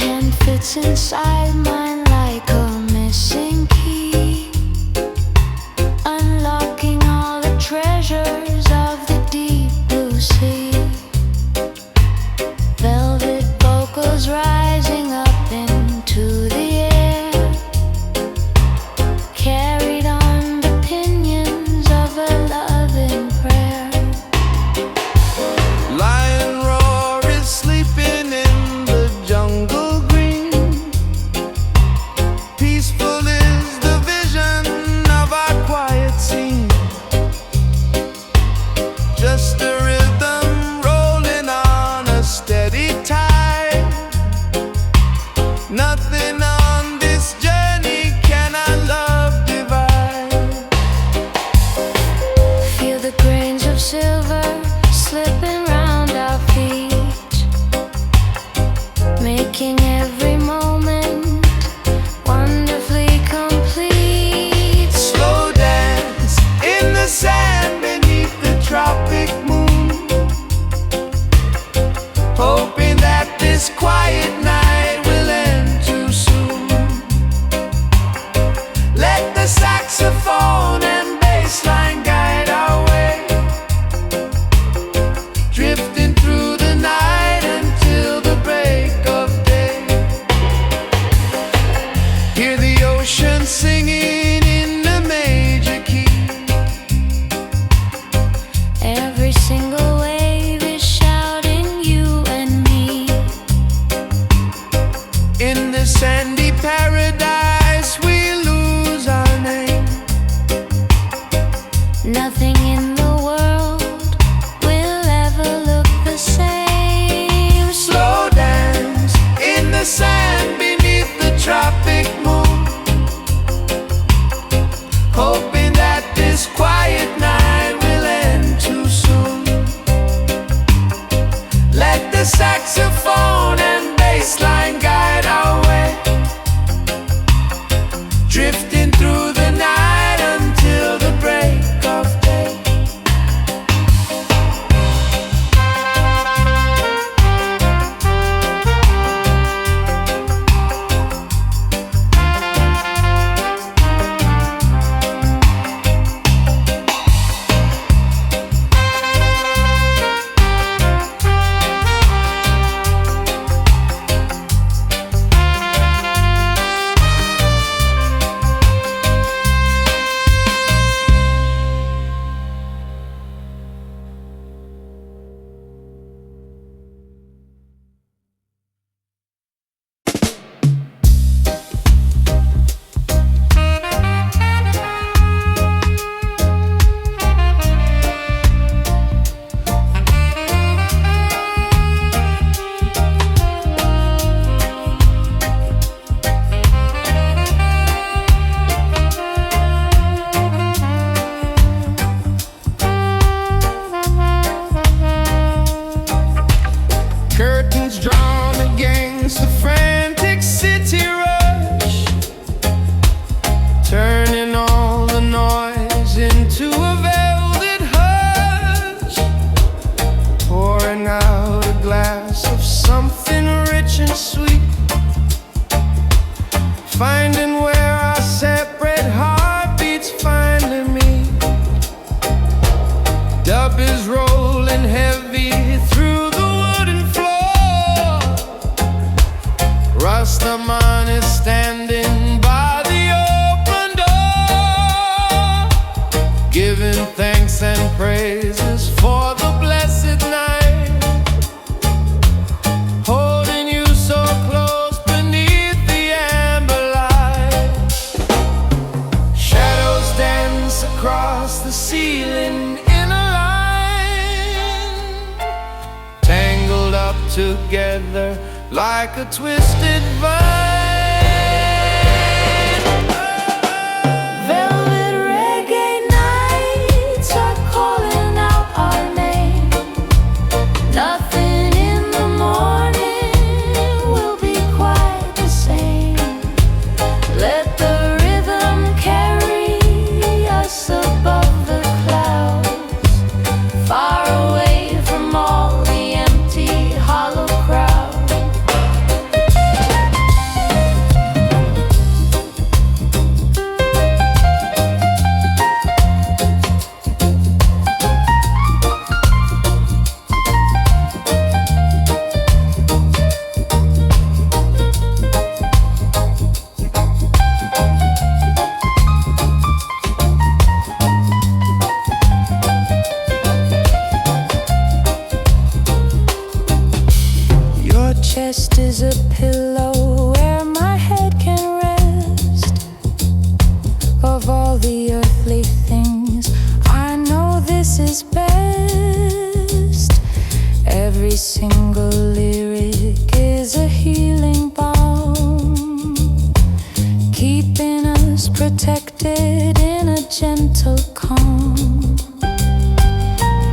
hand fits inside mine like a missing key, unlocking all the treasures of the deep blue sea. Velvet vocals rising up into the air, carried on the pinions of a loving prayer. Lion roar is sleeping in the jungle green. Peaceful is the vision of our quiet scene. Just a rhythm rolling on a steady tide. Nothing on this journey can our love divide. Feel the grains of silver slipping round our feet, making every moment wonderfully complete. Slow dance in the sand beneath the tropic moon, hoping that this quiet night will end too soon. Let the saxophone and bassline guide our way, drifting through the night until the break of day. Hear the ocean singing in the major key. Every single wave is shouting you and me. In this sandy paradise we lose our name. Nothing in the world will ever look the same. Slow dance in the sand beneath the tropic moon, hoping that this quiet night will end too soon. Let the saxophone and bassline guide our way, drifting through the night until the break of day. Curtains drawn against the frantic city rush, turning all the noise into a velvet hush, pouring out a glass of something rich and sweet, finding where our separate heartbeats finally meet. Dub is rolling heavy through the wooden floor. Rastaman is standing by the open door, giving thanks and praises for the blessed night, holding you so close beneath the amber light. Shadows dance across the ceiling in a line, tangled up together like a twisted vine. Velvet reggae nights are calling out our name. Nothing in the morning will be quite the same. Let the rhythm carry us above the clouds, far away from all the empty, hollow crowd. protected in a gentle calm.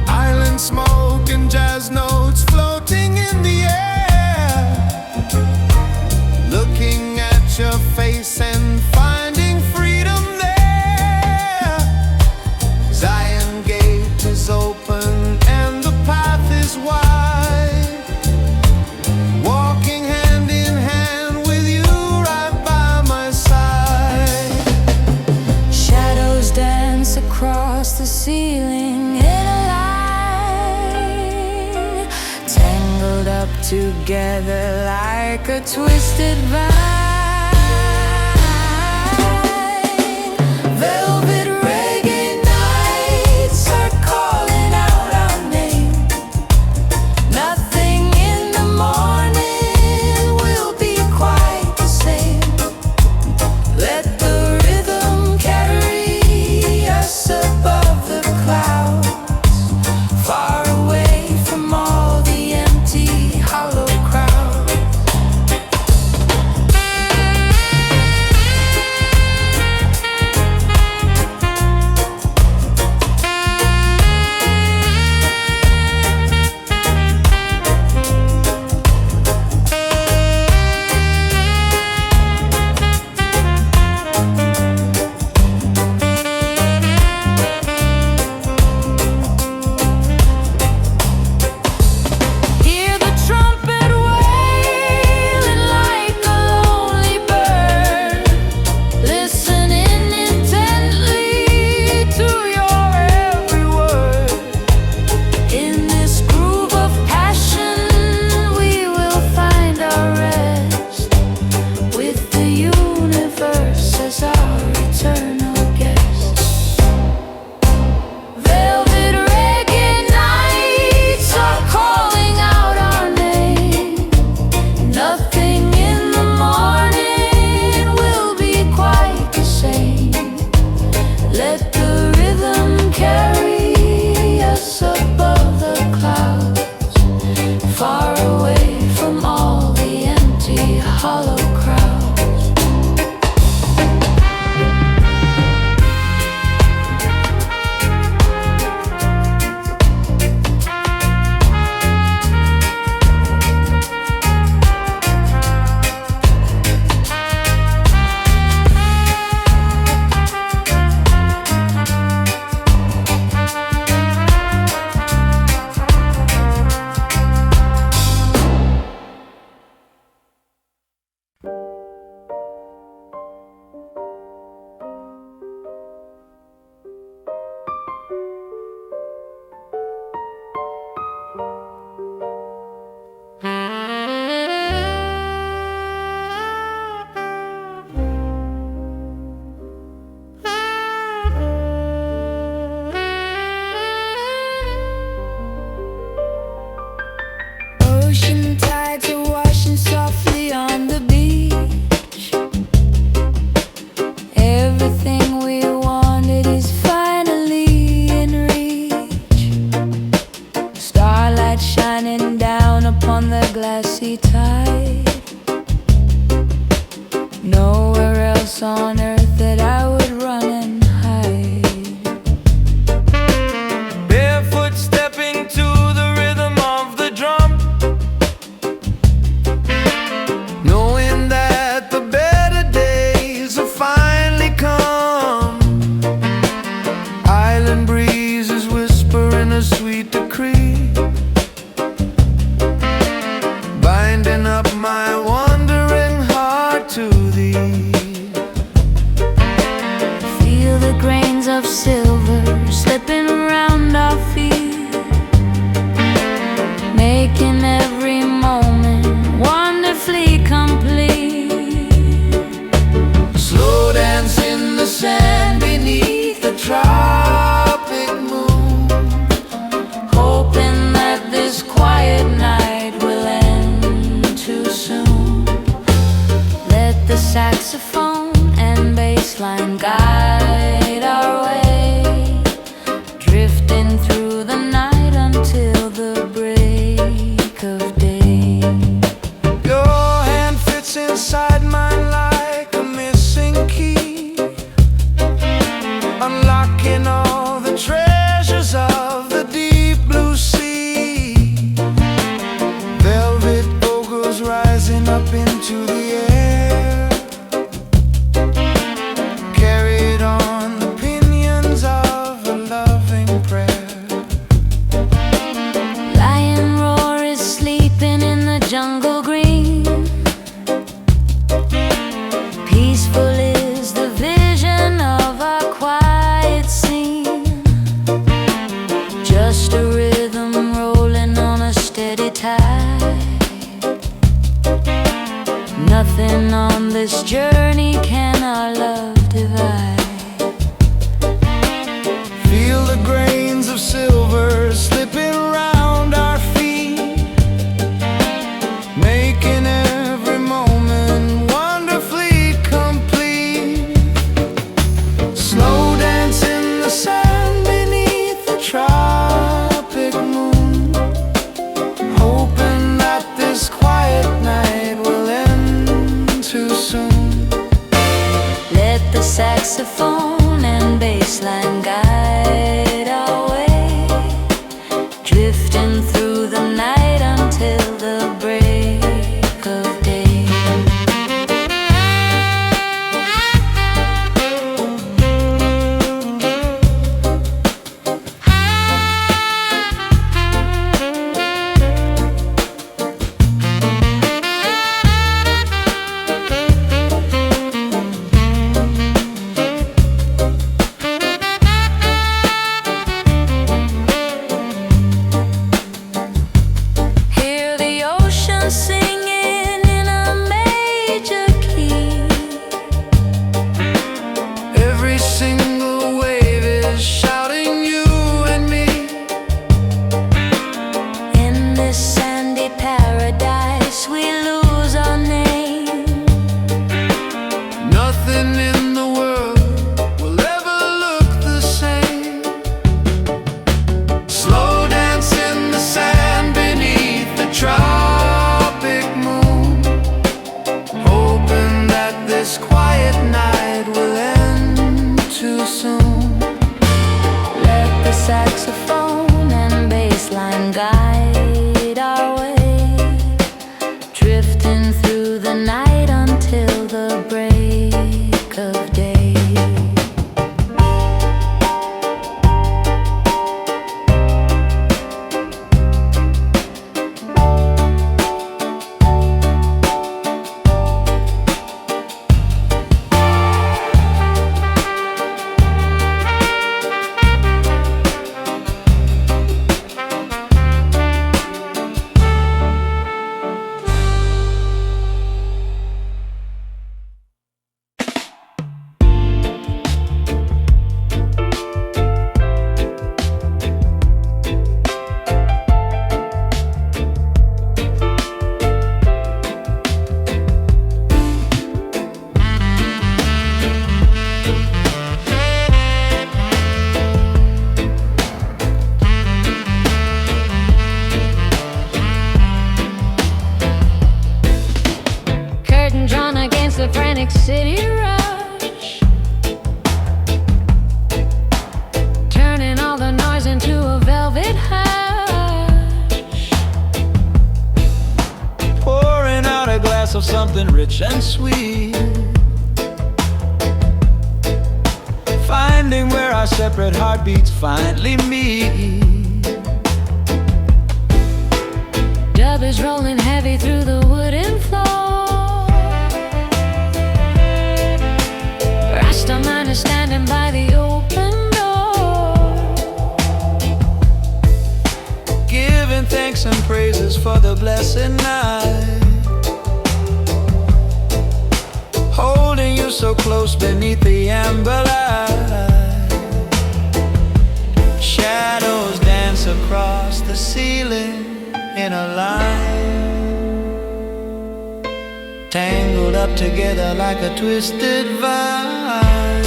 Island smoke and jazz notes floating in the air. Looking at your face and finding freedom there. Zion Gate is open and the path is wide. Walking hand in hand with you right by my side. Shadows dance across the ceiling in a line, tangled up together like a twisted vine. Velvet reggae nights are calling out our name. Nothing in the morning will be quite the same. Let the rhythm carry us above the clouds, far away from all the empty, hollow crowds. Hear the trumpet wailing like a lonely bird, listening intently to your every word. In this groove of passion we will find our rest, with the universe as our eternal guest. Velvet reggae nights are calling out our name. Nothing in the morning will be quite the same. Let the rhythm carry us above the clouds, far away from all the empty, hollow crowds. Ocean tides are washing softly on the beach. Everything we wanted is finally in reach. Starlight shining down upon the glassy tide. Nowhere else on earth that I would run and hide. Barefoot stepping to the rhythm of the drum, knowing that the better days have finally come. Island breezes whispering a sweet decree, binding up my wandering heart to thee. Feel the grains of silver slipping around our feet, making every moment wonderfully complete. Slow dance in the sand beneath the tropic moon, Hoping that this quiet night will end too soon. Let the saxophone and bassline guide our way, drifting through the night until the break of day. your hand fits inside mine like a missing key. in all the treasures of the deep blue sea. Velvet vocals rising up into the air, carried on the pinions of a loving prayer. Lion roar is sleeping in the jungle green. Peaceful is the vision of our quiet scene. Just a rhythm rolling on a steady tide. Nothing on this journey can our love divide. Feel the grains of silver slipping round our feet, making every moment wonderfully complete. Slow dance in the sand beneath the tropic moon, hoping that this quiet night will end too soon. Let the saxophone and bassline guide our way, drifting through the night until the break of day. Hear the ocean singing in a major key. Every single wave is shouting you and me. In this sandy paradise we lose our name. Nothing in the world will ever look the same. Slow dance in the sand beneath the tropic moon, hoping that this quiet night will end too soon. Let the saxophone and bassline guide our way, drifting through the night until the break of day. Curtain drawn against the frantic city rush, turning all the noise into a velvet hush. Pouring out a glass of something rich and sweet, finding where our separate heartbeats finally meet. Dub is rolling heavy through the wooden floor. Rastaman is standing by the open door, Giving thanks and praises for the blessed night, holding you so close beneath the amber light. Shadows dance across the ceiling in a line, tangled up together like a twisted vine.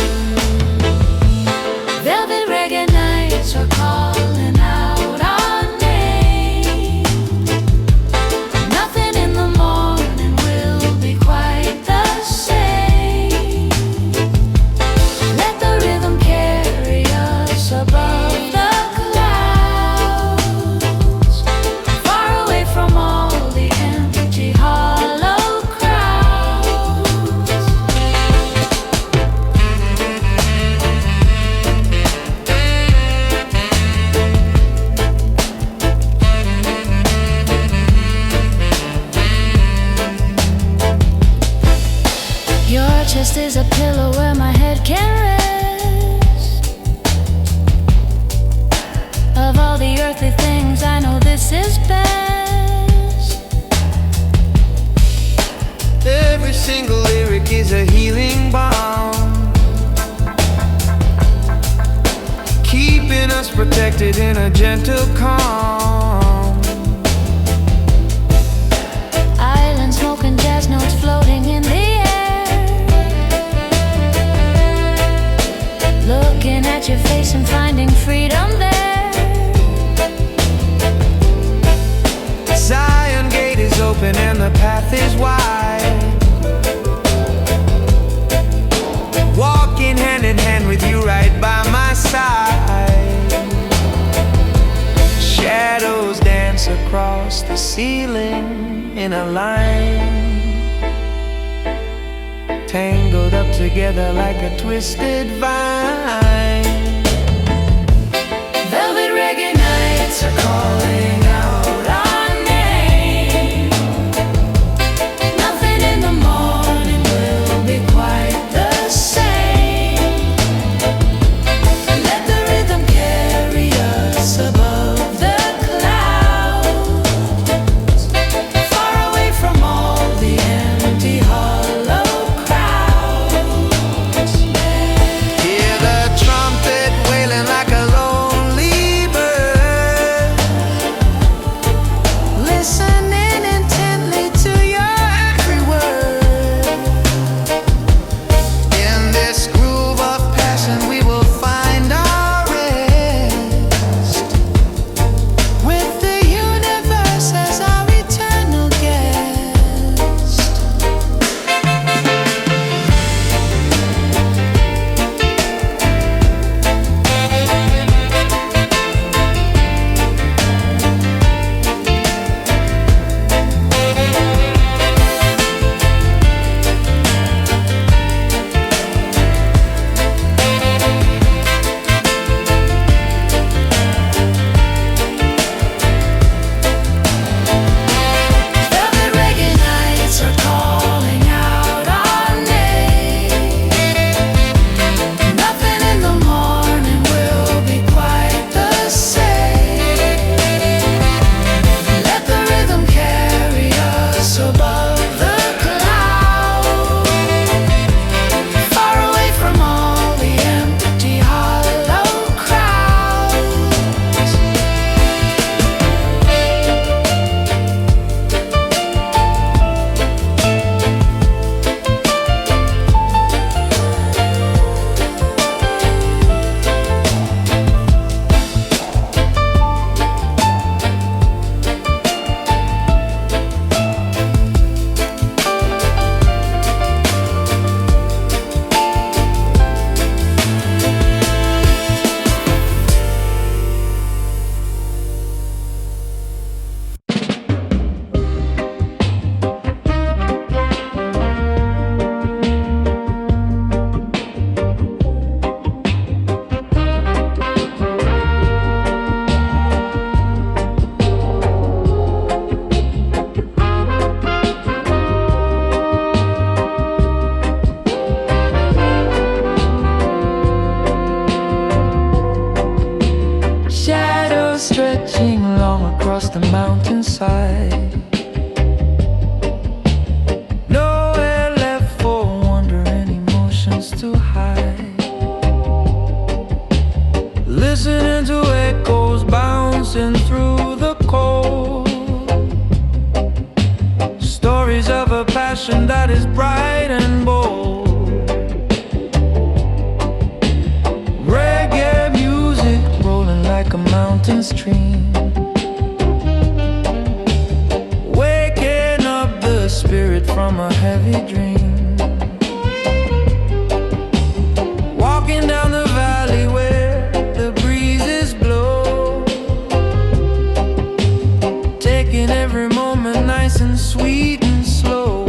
velvet reggae nights are calling out our name. Nothing in the morning will be quite the same. Let the rhythm carry us chest is a pillow where my head can rest. Of all the earthly things, I know this is best. Every single lyric is a healing balm, keeping us protected in a gentle calm. Island smoke and jazz notes floating in the air. Looking at your face and finding freedom there. Zion gate is open and the path is wide. Walking hand in hand with you right by my side. Shadows dance across the ceiling in a line, tangled up together like a twisted vine. Velvet reggae nights are calling out our name. Nothing in the morning will be quite the same. Let the rhythm carry us above the clouds, Far away from all the empty hollow crowds. hear the trumpet wailing like a lonely bird, listening intently to your every word. In this groove of passion we will find our rest, with the universe as our eternal guest. Velvet reggae nights are calling out our name. Nothing in the morning will be quite the same. Let the rhythm carry us above the clouds, Far away from all the empty hollow crowds. shadows stretching long across the mountainside. Nowhere left for wandering emotions to hide. Listening to echoes bouncing through the cold. Stories of a passion that is bright and bold. Reggae music rolling like a mountain stream, waking up the spirit from a heavy dream. Walking down the valley where the breezes blow, taking every moment nice and sweet and slow.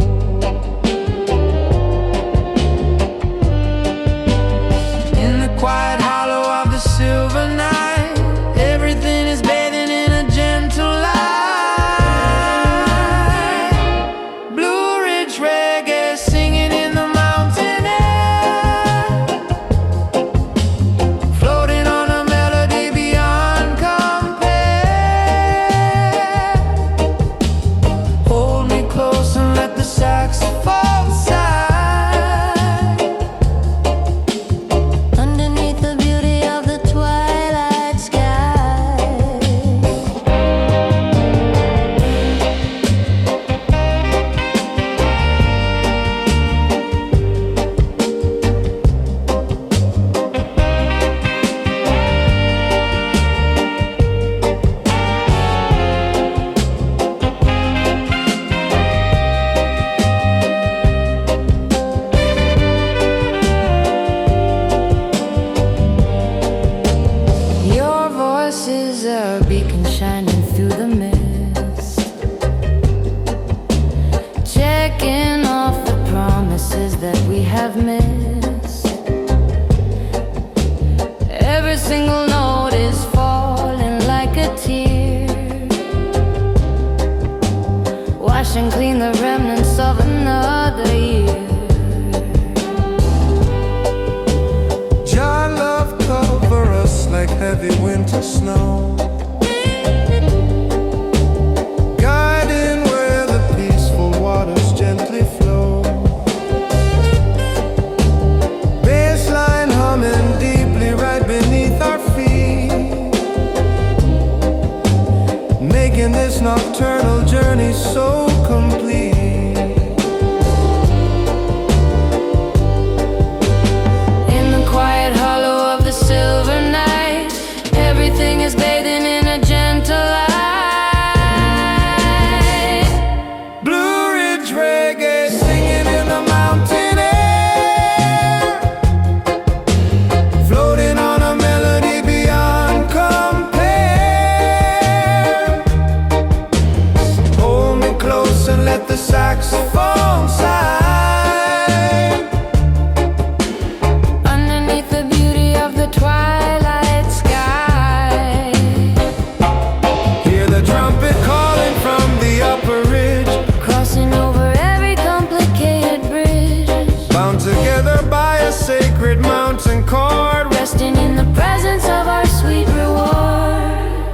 bound together by a sacred mountain cord, resting in the presence of our sweet reward.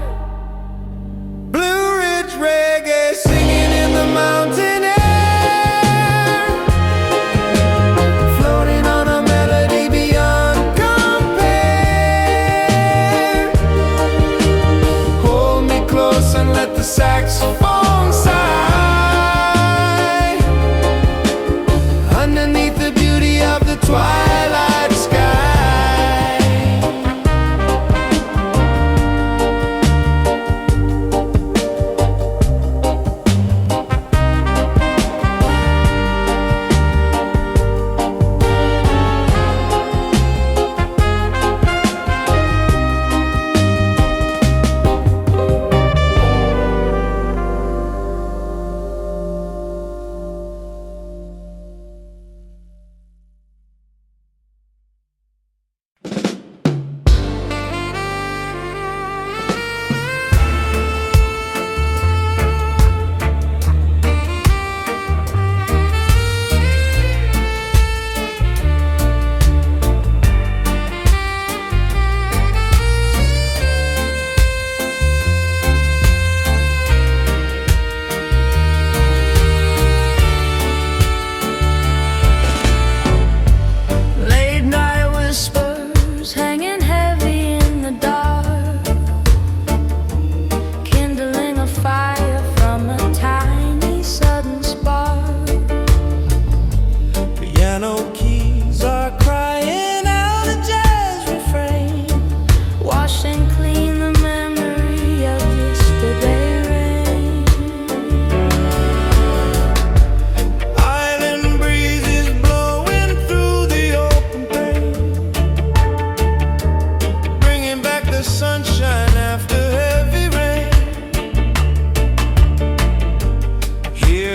Blue Ridge reggae singing in the mountain air, floating on a melody beyond compare. Hold me close and let the saxophone sigh underneath the beauty of the twilight sky.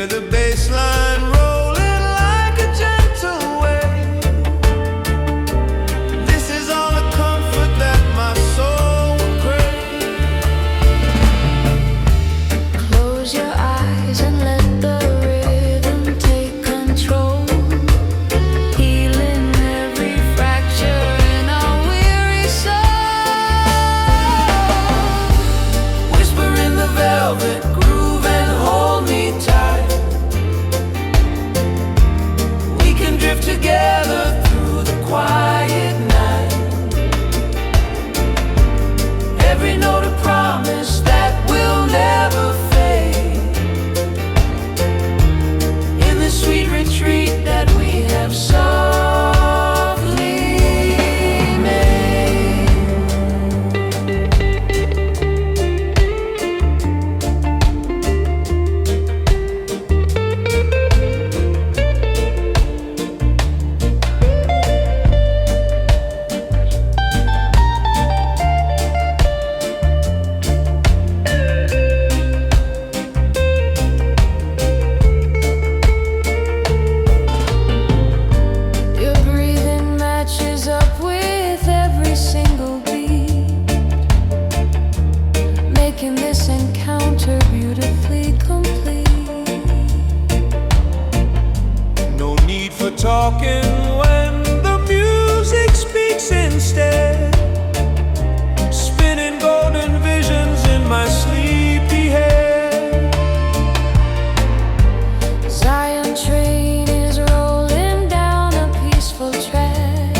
The bassline rolling like a gentle wave. This is all the comfort that my soul craves. Close your eyes and let the rhythm take control, healing every fracture in our weary soul. Whisper in the velvet groove and hold me tight. Drift together through the quiet night. Every note a promise that will never fade. In the sweet retreat that we have softly talking when the music speaks instead, spinning golden visions in my sleepy head. Zion train is rolling down a peaceful track,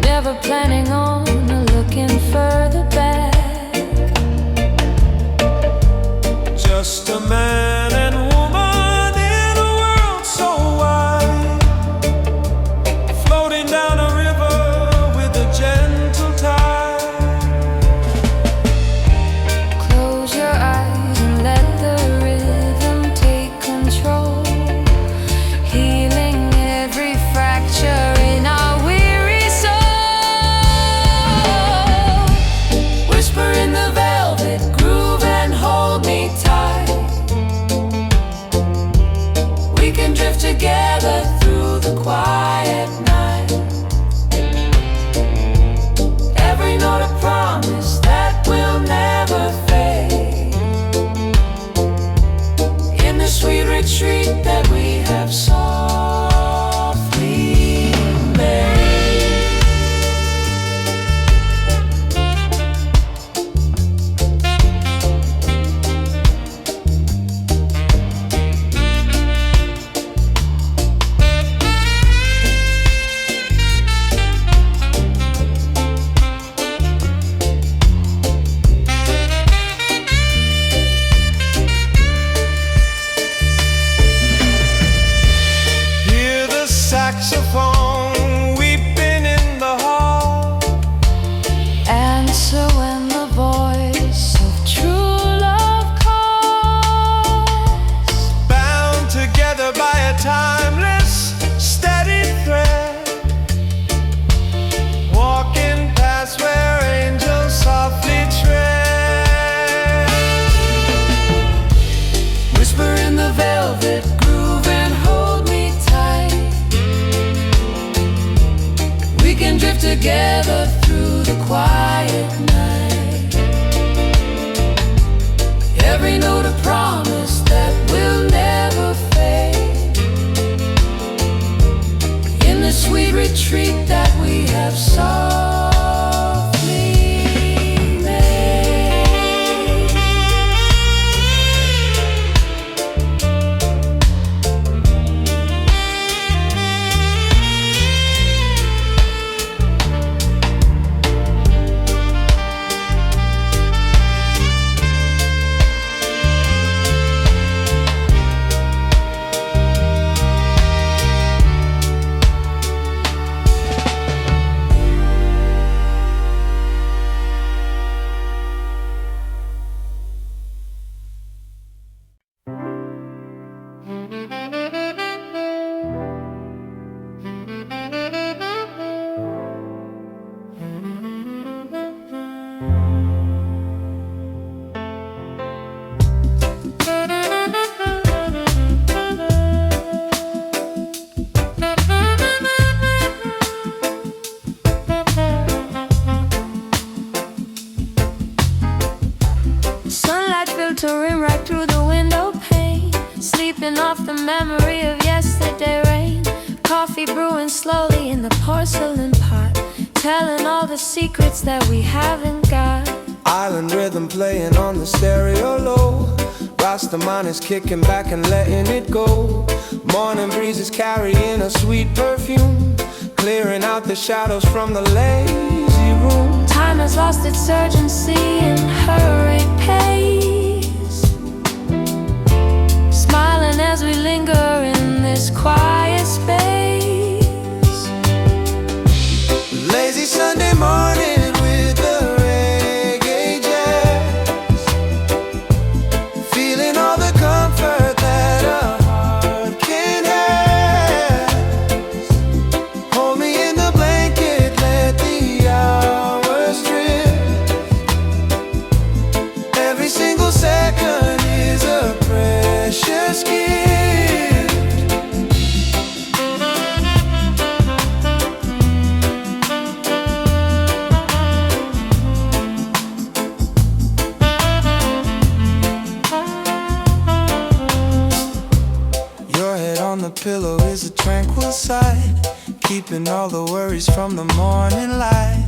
never planning on looking further back. Just a man and woman in a world so wide, floating down a river saxophone weeping in the hall. Answer when the voice of true love calls. Bound together by a timeless, steady thread, walking past where angels softly tread. Whisper in the velvet groove and hold me tight. We can drift together through the quiet night. Every note a promise that will never fade. In the sweet retreat that we have softly made. Sunlight filtering right through the window pane, sleeping off the memory of yesterday rain. Coffee brewing slowly in the porcelain pot, telling all the secrets that we haven't got. Island rhythm playing on the stereo low. Rastaman is kicking back and letting it go. Morning breezes carrying a sweet perfume, clearing out the shadows from the lazy room. Time has lost its urgency and hurried pace, smiling as we linger in this quiet space. Lazy Sunday morning with the reggae jazz, feeling all the comfort that a heart can have. Hold me in the blanket, let the hours drift. Every single second is a precious gift. Your head on the pillow is a tranquil sight, keeping all the worries from the morning light.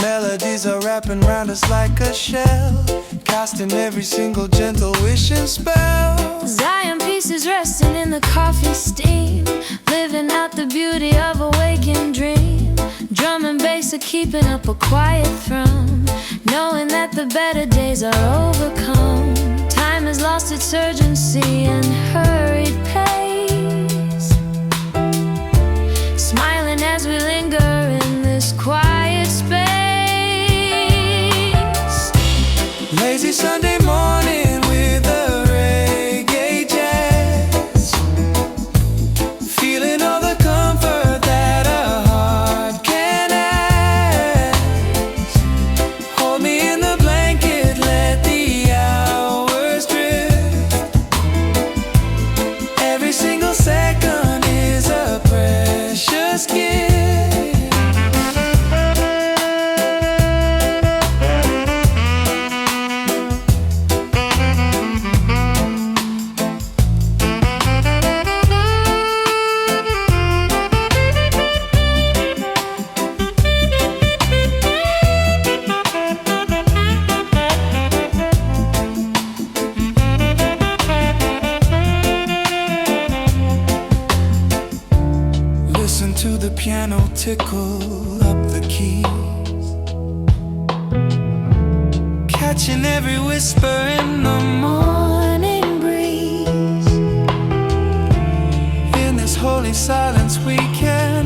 Melodies are wrapping round us like a shell, casting every single gentle wishing spell. Zion pieces resting in the coffee steam, living out the beauty of a waking dream. Drum and bass are keeping up a quiet thrum, knowing that the better days are overcome. Time has lost its urgency and hurried pace, smiling as we linger in this quiet space. Lazy Sunday morning with a reggae jazz, feeling all the comfort that a heart can ask. Hold me in the blanket, let the hours drift. Every single second is a precious gift. Listen to the piano tickle up the keys, catching every whisper in the morning breeze. In this holy silence we can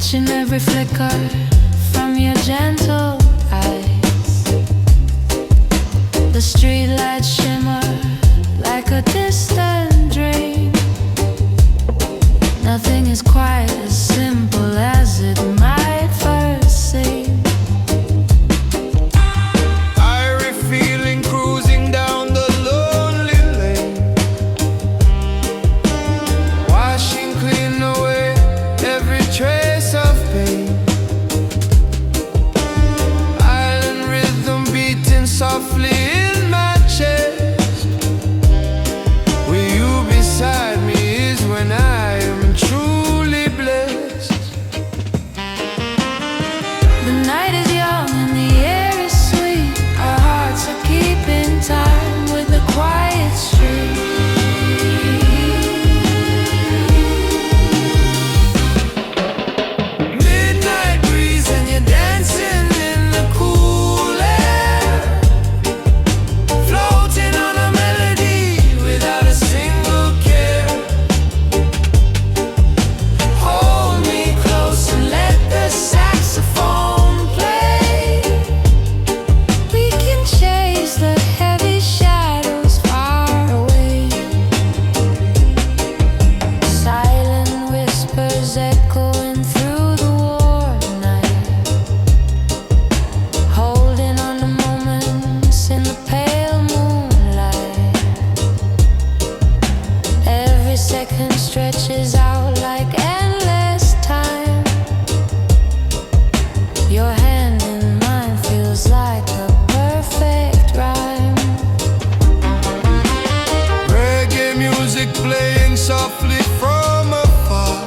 watching every flicker from your gentle eyes. The streetlights shimmer like a distant dream. Nothing is quite as simple as it might first seem. Airy feeling cruising down the lonely lane, washing clean away every trace of pain. Island rhythm beating softly in my chest. With you beside me is when I am truly blessed. The night is young and the air is sweet. Our hearts are keeping time with the quiet street. Midnight breeze and you're dancing in the cool air, floating on a melody without a single care. Hold me close and let the saxophone play. We can chase the heavy shadows far away. Silent whispers echoing through the warm night, holding on to moments in the pale moonlight. Every second stretches out like endless time. Your hand in mine feels like a perfect rhyme. Reggae music playing softly from afar,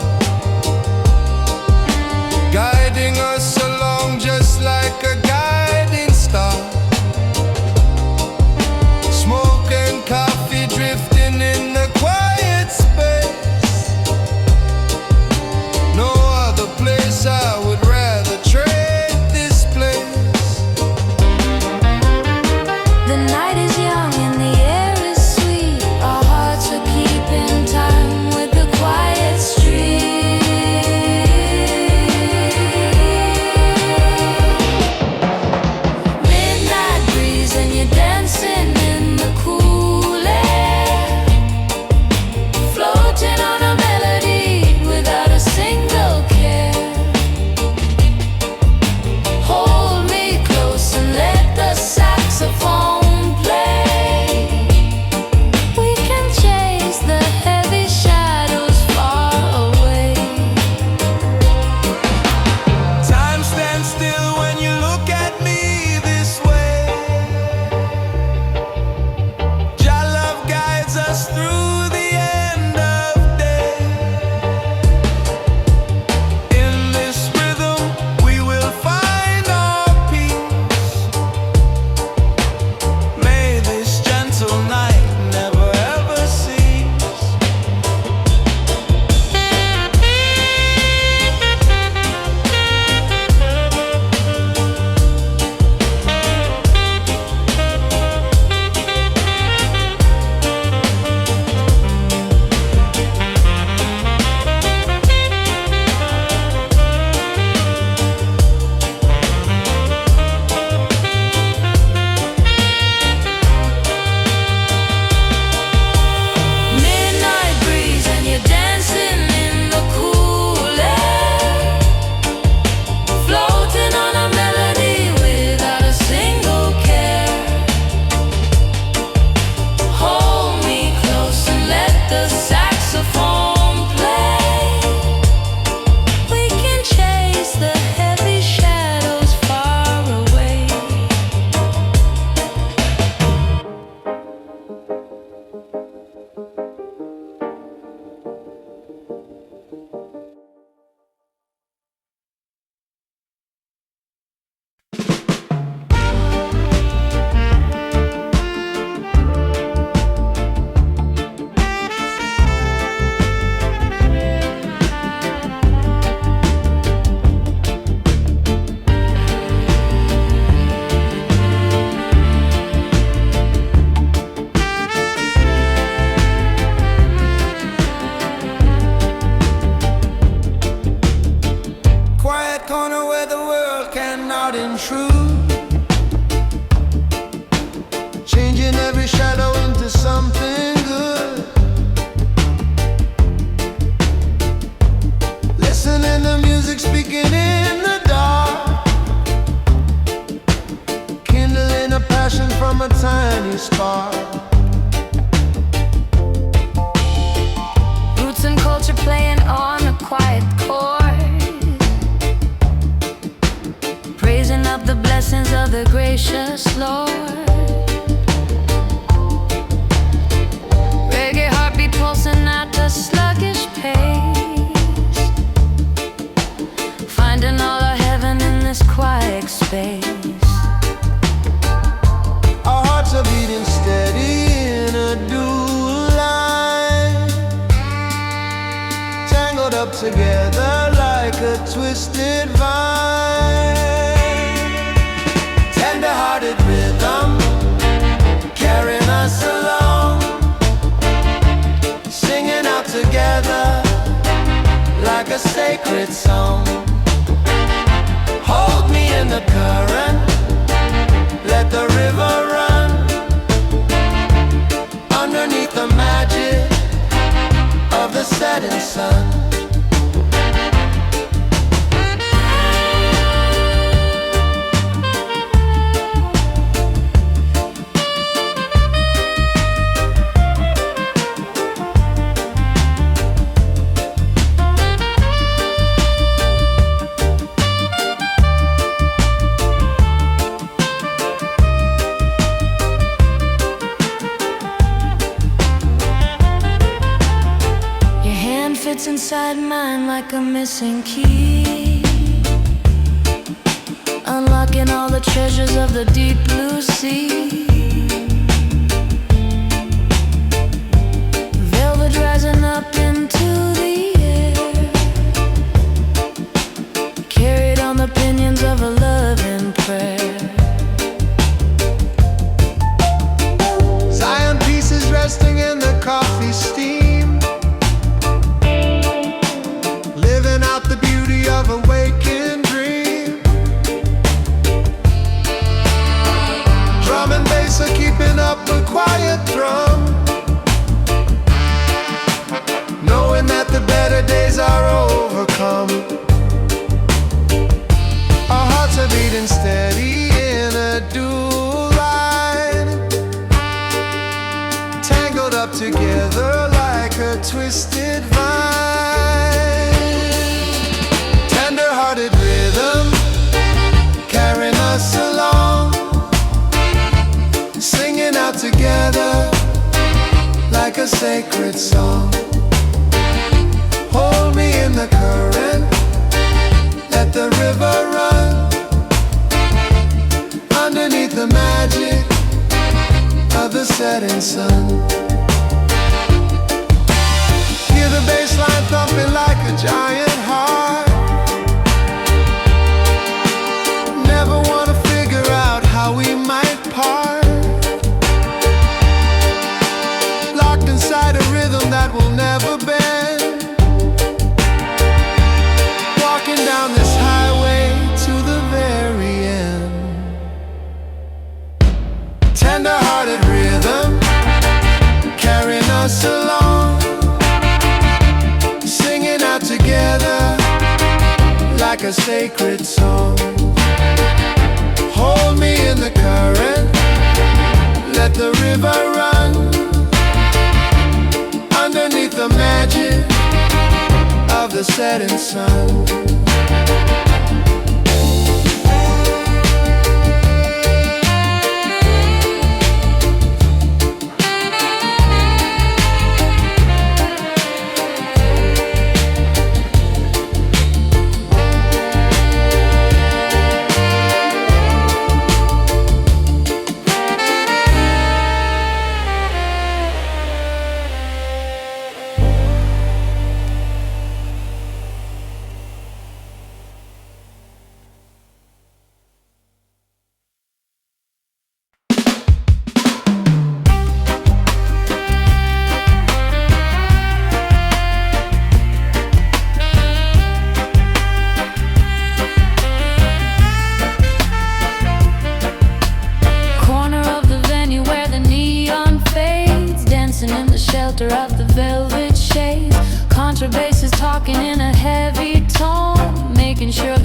quiet corner where the world cannot intrude, changing every shadow into something good. Listening to music speaking in the dark, kindling a passion from a tiny spark. Roots and culture playing on a quiet chord, praising up the blessings of the gracious Lord. Reggae heartbeat pulsing at the sluggish pace, finding all our heaven in this quiet space. Our hearts are beating steady in a dual line, tangled up together like a twisted vine. Tender-hearted rhythm carrying us along, singing out together like a sacred song. Hold me in the current, let the river run, underneath the magic of the setting sun. Fits inside mine like a missing key, unlocking all the treasures of the deep blue sea. Velvet rising up into the air, carried on the pinions of a love and prayer. Zion pieces resting in the coffee steam, living out the beauty of a waking dream. Drum and bass are keeping up a quiet drum, knowing that the better days are overcome. Our hearts are beating steady in a dual line, tangled up together like a twisted vine. Tender-hearted rhythm carrying us along, singing out together like a sacred song. Hold me in the current, let the river run, underneath the magic of the setting sun. Hear the bassline thumping like a giant heart, never wanna figure out how we might part, locked inside a rhythm that will never bend, walking down this highway to the very end. Tender-hearted rhythm carrying us along, singing out together like a sacred song. Hold me in the current, let the river run, underneath the magic of the setting sun.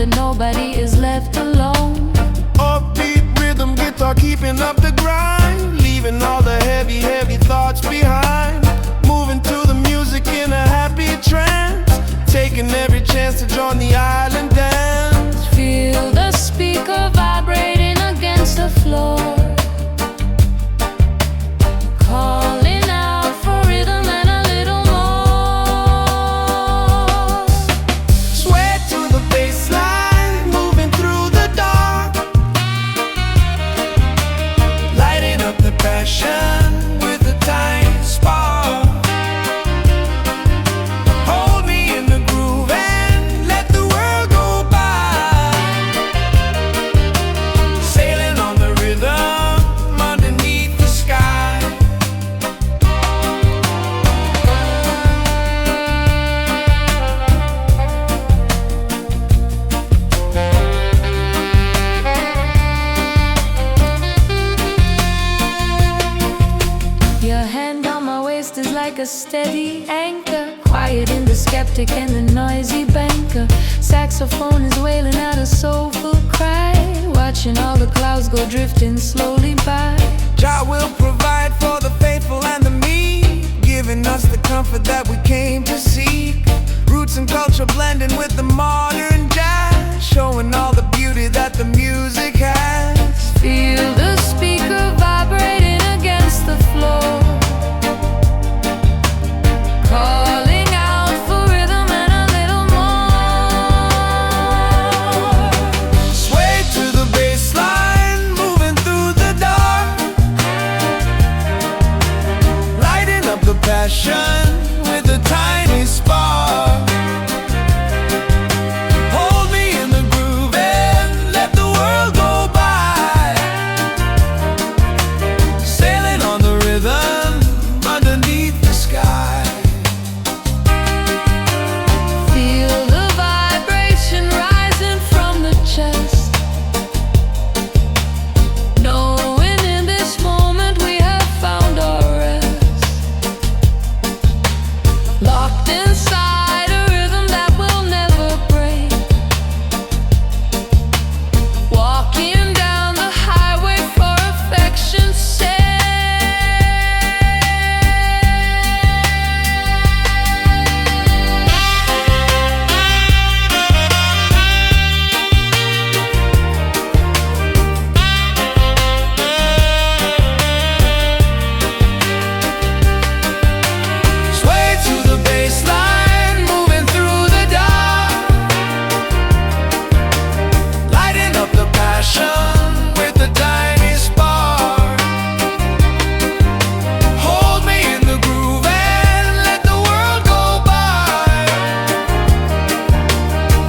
that nobody is left alone. Upbeat rhythm guitar keeping up the grind, leaving all the heavy, heavy thoughts behind. Moving to the music in a happy trance, taking every chance to join the island dance. Feel the speaker vibrating against the floor, calling out for rhythm and a little more. Sway to the bassline, moving through the dark, lighting up the passion with a tiny spark. Hold me in the groove and let the world go by, sailing on the rhythm underneath the sky. Your hand on my waist is like a steady anchor, quiet in the skeptic and the noisy banker. Saxophone is wailing out a soulful cry, watching all the clouds go drifting slowly by. Jah will provide for the faithful and the meek, giving us the comfort that we came to seek. Roots and culture blending with the modern jazz, showing all the beauty that the music has. Feel the speaker vibrating against the floor, calling out for rhythm and a little more. Sway to the bassline, moving through the dark, lighting up the passion with a tiny spark. Hold me in the groove and let the world go by, sailing on the rhythm underneath the sky. Feel the vibration rising from the chest, knowing in this moment we have found our rest, locked inside a rhythm that will never break, walking down the highway for affection's sake. Sway to the bassline, moving through the dark, lighting up the passion with a tiny spark. Hold me in the groove and let the world go by,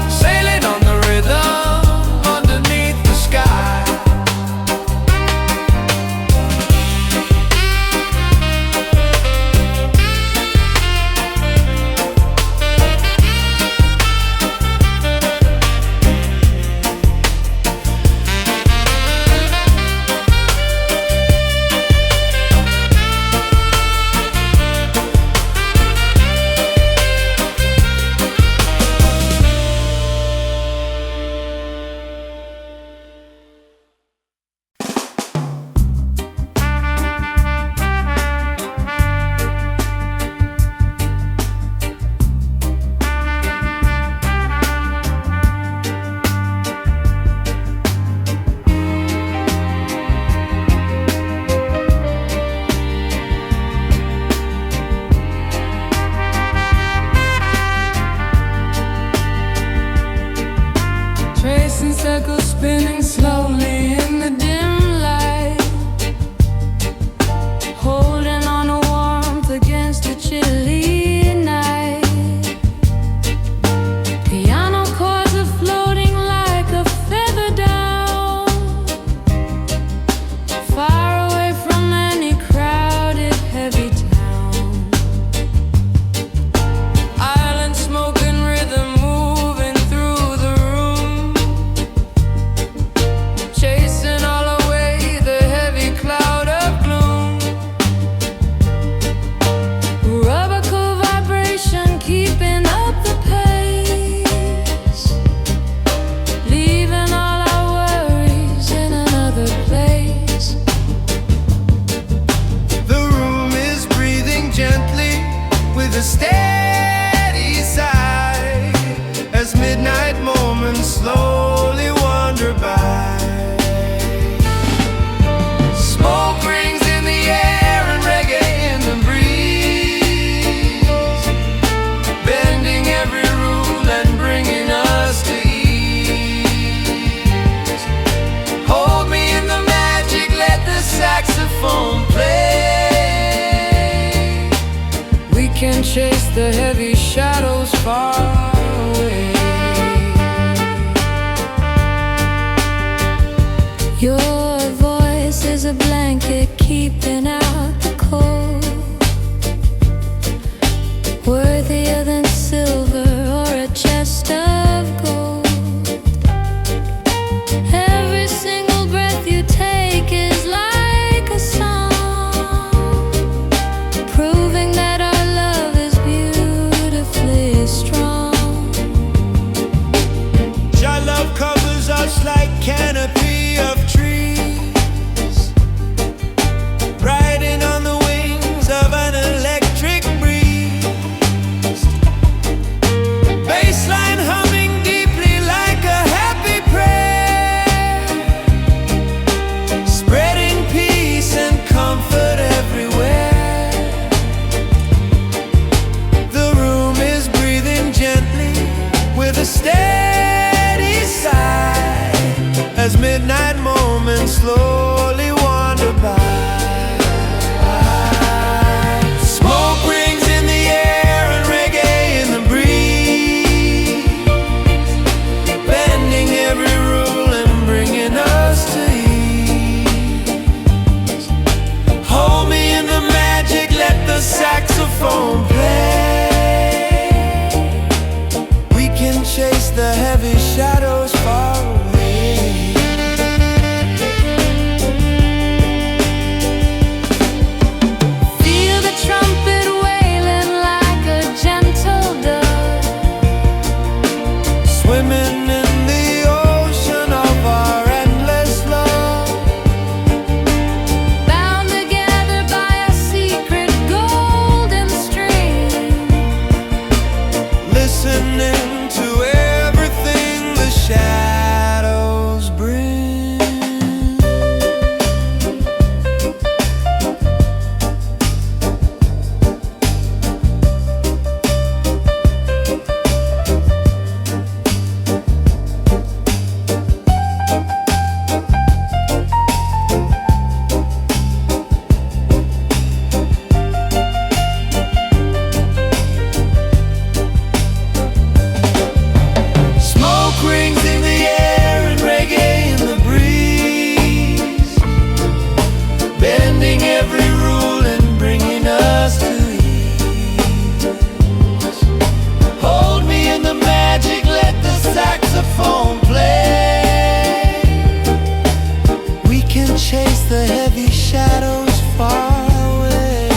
sailing on the rhythm underneath the sky. Tracing circles spinning slowly in the dim light, holding on to warmth against a chilly night. Piano chords are floating like a feather down, far away from any crowded, heavy town. Island smoke and rhythm moving through the room, chasing canopy of trees, riding on the wings of an electric breeze. Bassline humming deeply like a happy prayer, spreading peace and comfort everywhere. The room is breathing gently with a steady sigh as midnight moments slowly wander by. Smoke rings in the air and reggae in the breeze, bending every rule and bringing us to ease. Hold me in the magic, let the saxophone play. We can chase the heavy shadows far away. Feel the trumpet wailing like a gentle dove, Swimming in the ocean of our endless love, bound together by a secret golden string. listening to everything the shadows bring. Smoke rings in the air and reggae in the breeze, bending every rule and bringing us to ease. Hold me in the magic, let the saxophone play. We can chase the heavy shadows far away.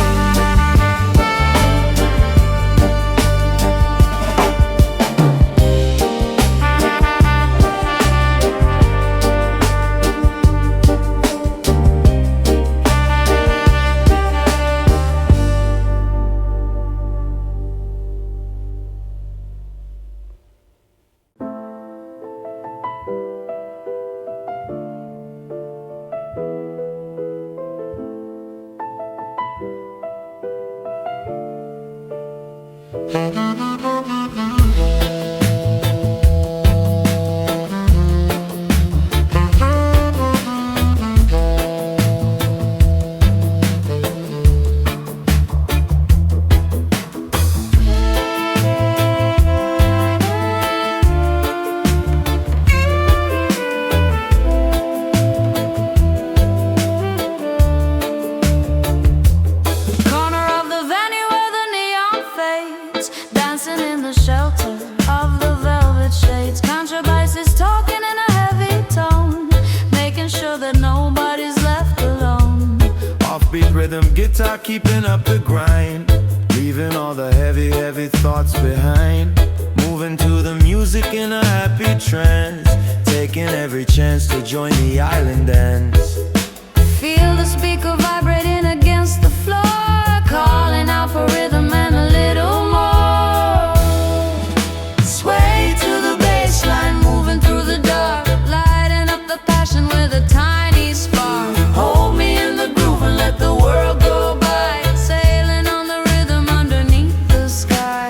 Corner of the venue where the neon fades, dancing in the shelter of the velvet shades. Contrabass is talking in a heavy tone, making sure that nobody's left alone. Offbeat rhythm guitar keeping up the grind, leaving all the heavy, heavy thoughts behind. Moving to the music in a happy trance, taking every chance to join the island dance. Feel the speaker vibrating against the floor, calling out for rhythm and a little more. Sway to the bassline, moving through the dark, lighting up the passion with a tiny spark. Hold me in the groove and let the world go by, sailing on the rhythm underneath the sky.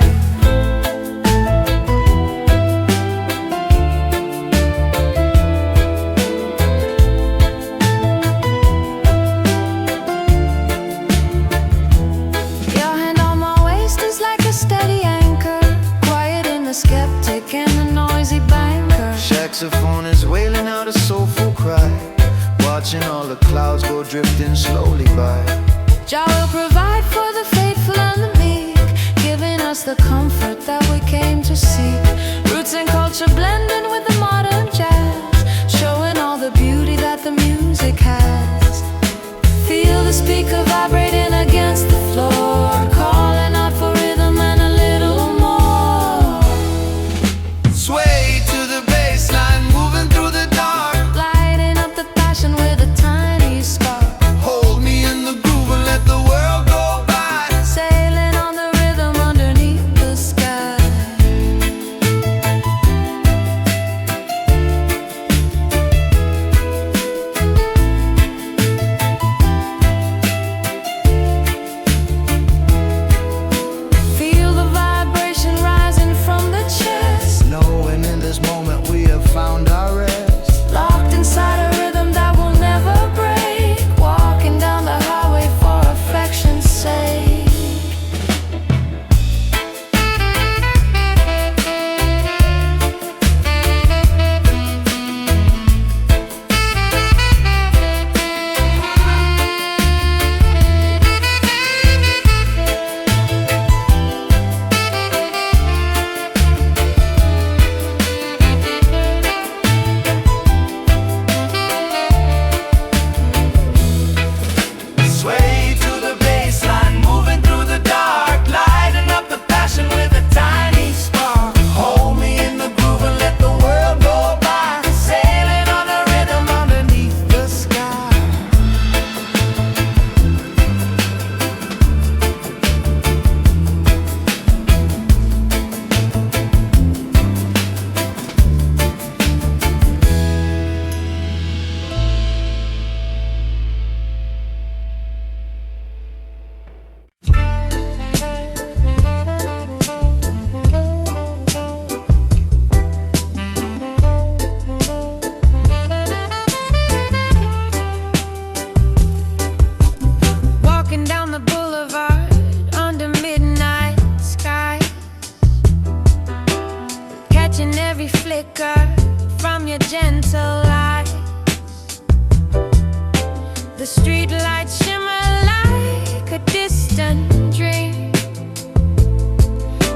Your hand on my waist is like a steady anchor, quiet in the skeptic and the noisy banker. Saxophone is wailing out a soulful cry, watching all the clouds go drifting slowly by. Jah will provide for the faithful and the meek, giving us the comfort that we came to seek. Roots and culture blending with the modern jazz, showing all the beauty that the music has. Feel the speaker vibrating against the floor, calling out for rhythm and a little more. Sway to the bassline, moving through the dark, found our rest. Locked inside a rhythm that will never break, walking down the highway for affection's sake. Sway to the bassline, moving through the dark, lighting up the passion with a tiny spark. Hold me in the groove and let the world go by, sailing on a rhythm underneath the sky. Walking down the boulevard under midnight sky, catching every flicker from your gentle light. The street lights shimmer like a distant dream.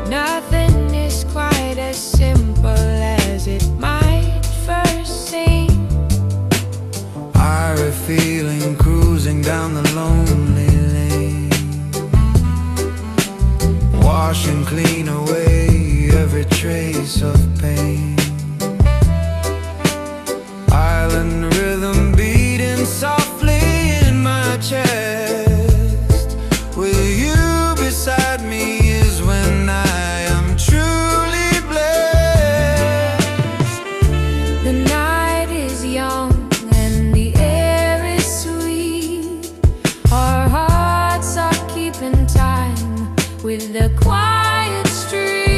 Nothing is quite as simple as it might first seem. Irie feeling cruising down the lonely lane, wash and clean away every trace of pain. Island rhythm beating softly in my chest. With you beside me is when I am truly blessed. The night is young and the air is sweet. Our hearts are keeping time with the quiet street.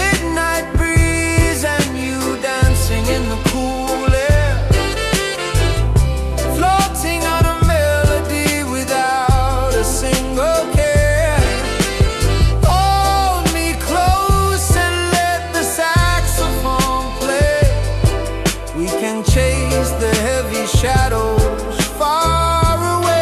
Midnight breeze and you dancing in the cool air, floating on a melody without a single care. Hold me close and let the saxophone play. We can chase the heavy shadows far away.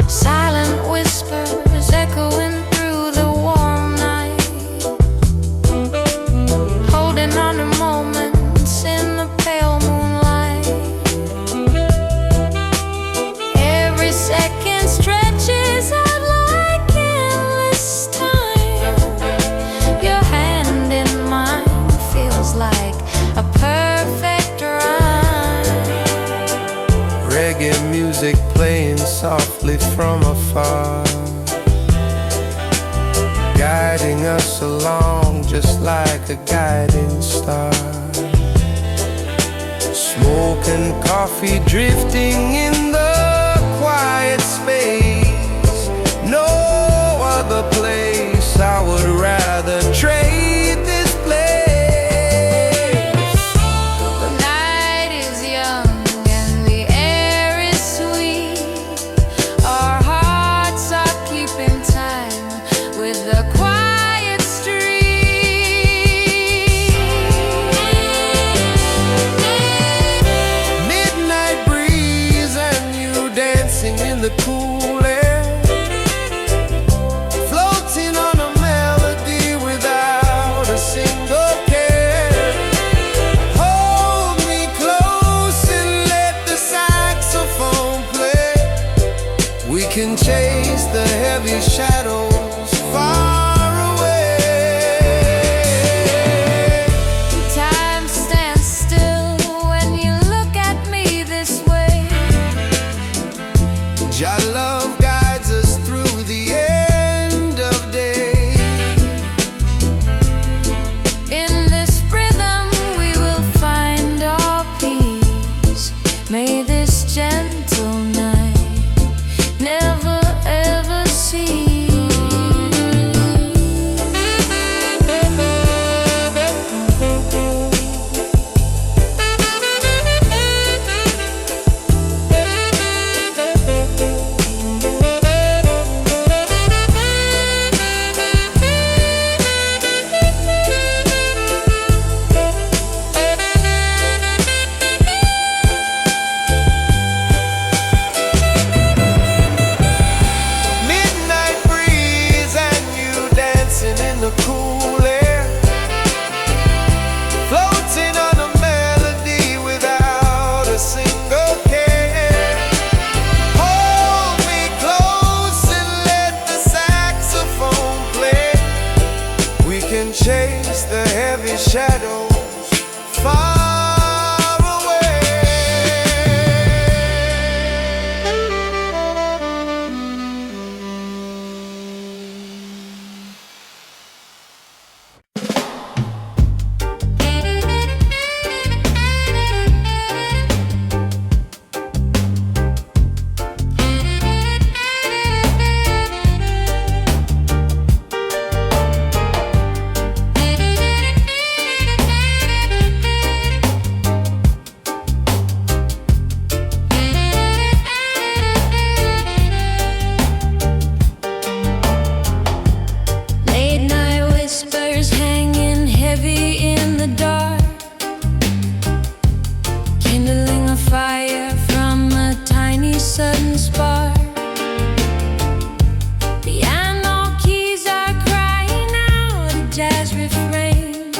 Silent whispers echoing through the warm night, holding on to moments in the pale moonlight. Every second stretches out like endless time. Your hand in mine feels like a perfect rhyme. Reggae music playing softly from afar, guiding us along just like a guiding star. Smoke and coffee drifting in the quiet space. No other place I would rather trade this place. The night is young and the air is sweet. Our hearts are keeping time with the quiet street. Midnight breeze and you dancing in the cool air, floating on a melody without a single care. Hold me close and let the saxophone play. We can chase the heavy shadows far away. Time stands still when you look at me this way. Your love guides us through the end of days. the cool air, floating on a melody without a single care. Hold me close and let the saxophone play. We can chase the heavy shadows far away. Late night whispers hanging heavy in the dark, kindling a fire from a tiny sudden spark. Piano keys are crying out a jazz refrain,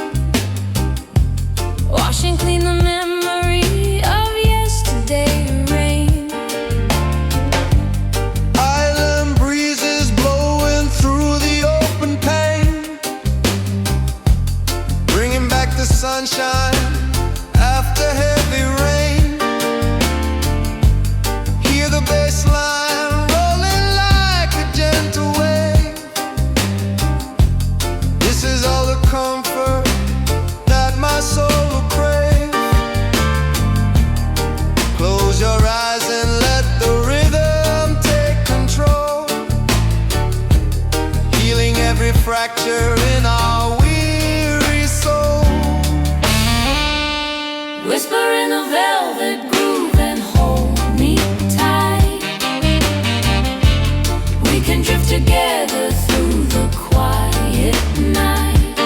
washing clean the memory of yesterday rain. Island breezes blowing through the open pane, bringing back the sunshine after heavy rain. Hear the bassline rolling like a gentle wave. This is all the comfort that my soul will crave. Close your eyes and let the rhythm take control, healing every fracture in our weary soul. Whisper in the velvet groove and hold me tight. We can drift together through the quiet night.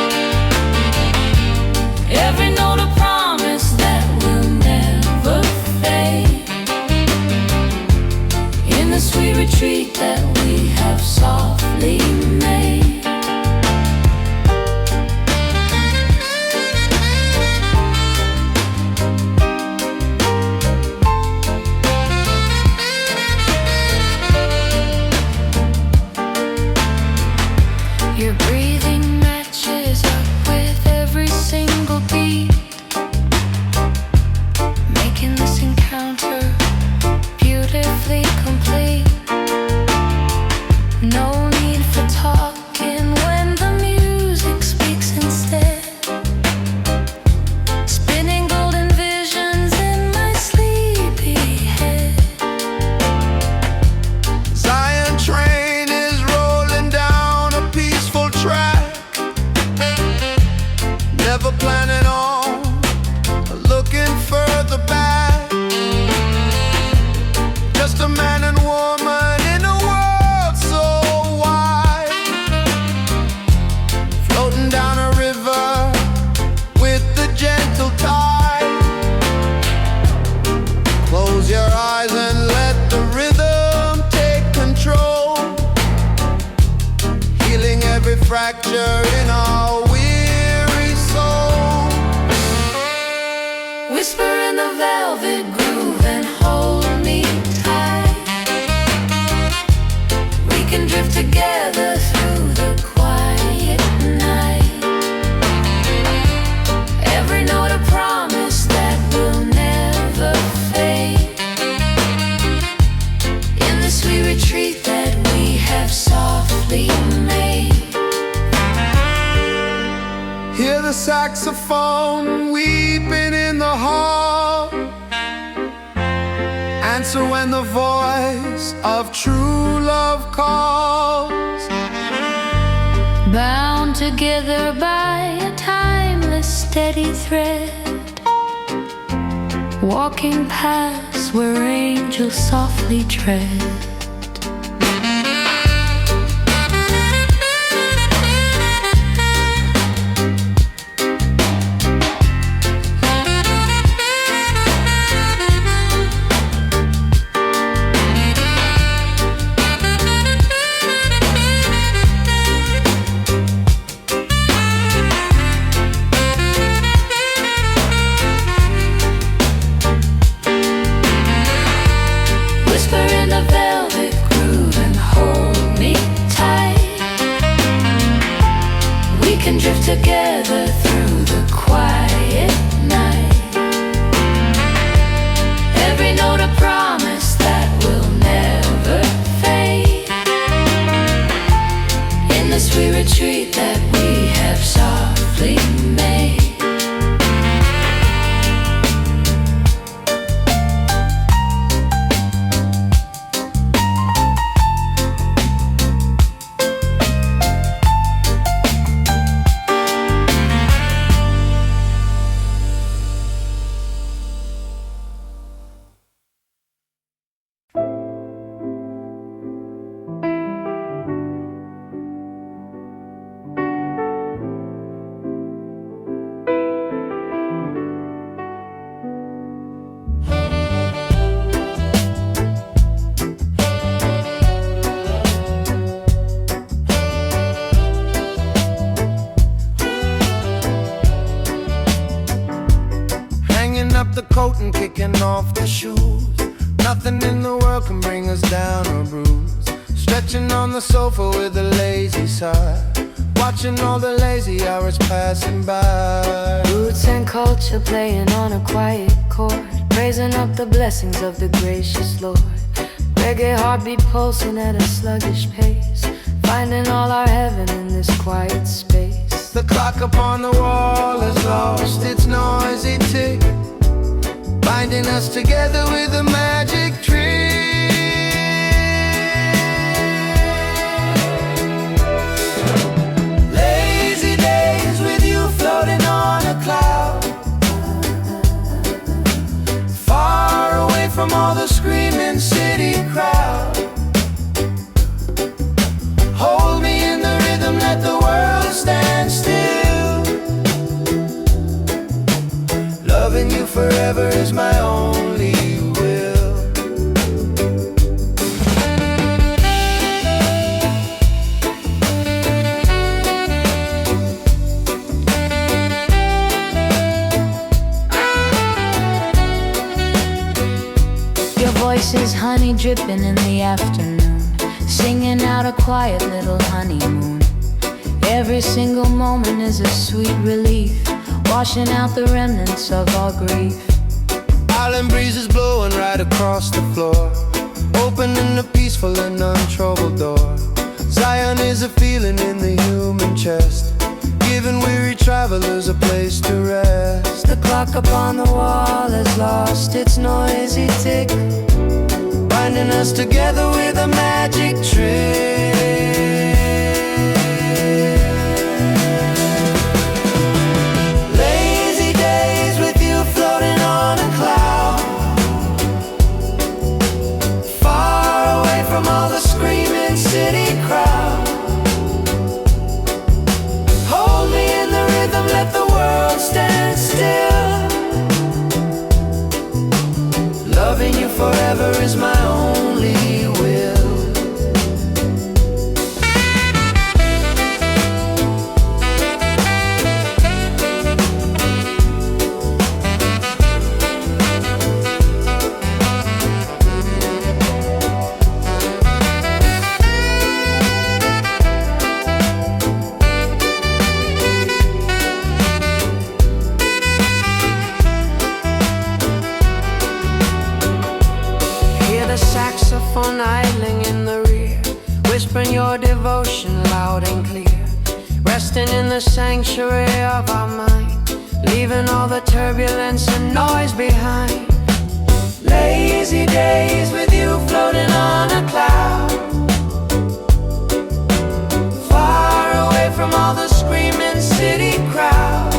Every note a promise that will never fade, in the sweet retreat that we have softly made. Your breathing matches up with every single beat, making this encounter beautifully complete. No need for talking when the music speaks instead, spinning golden visions in my sleepy head. Zion train is rolling down a peaceful track, never planning on looking further back. Just a man and woman in a world so wide, floating down a river with the gentle tide. Close your eyes and let the rhythm take control, healing every fracture in our weary soul. Whisper in the velvet groove and hold me tight. We can drift together through the quiet night. Every note a promise that will never fade, in the sweet retreat that we have softly made. Hear the saxophone weeping in the hall, answer when the voice of true love calls. Bound together by a timeless steady thread, walking paths where angels softly tread. can drift together through the quiet night. Every note a promise that will never fade. In the sweet retreat that we have softly made. Up the coat and kicking off the shoes. Nothing in the world can bring us down or bruise. Stretching on the sofa with a lazy sigh, watching all the lazy hours passing by. Roots and culture playing on a quiet chord, praising up the blessings of the gracious Lord. Reggae heartbeat pulsing at a sluggish pace, finding all our heaven in this quiet space. The clock upon the wall has lost its noisy tick, binding us together with a magic trick. Lazy days with you floating on a cloud, far away from all the screaming city crowd. Hold me in the rhythm, let the world stand still. Loving you forever is my only will. Your voice is honey dripping in the afternoon, singing out a quiet little honeymoon. Every single moment is a sweet relief, washing out the remnants of our grief. Island breezes blowing right across the floor, opening a peaceful and untroubled door. Zion is a feeling in the human chest, giving weary travelers a place to rest. The clock upon the wall has lost its noisy tick, binding us together with a magic trick. Lazy days with you floating on a cloud, far away from all the screaming city crowd. Hold me in the rhythm, let the world stand still. Loving you forever is my only will. Saxophone idling in the rear, whispering your devotion loud and clear. Resting in the sanctuary of our mind, leaving all the turbulence and noise behind. Lazy days with you floating on a cloud, far away from all the screaming city crowd.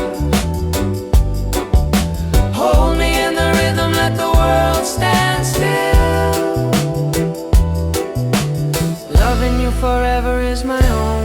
Hold me in the rhythm, let the world stand still. Loving you forever is my own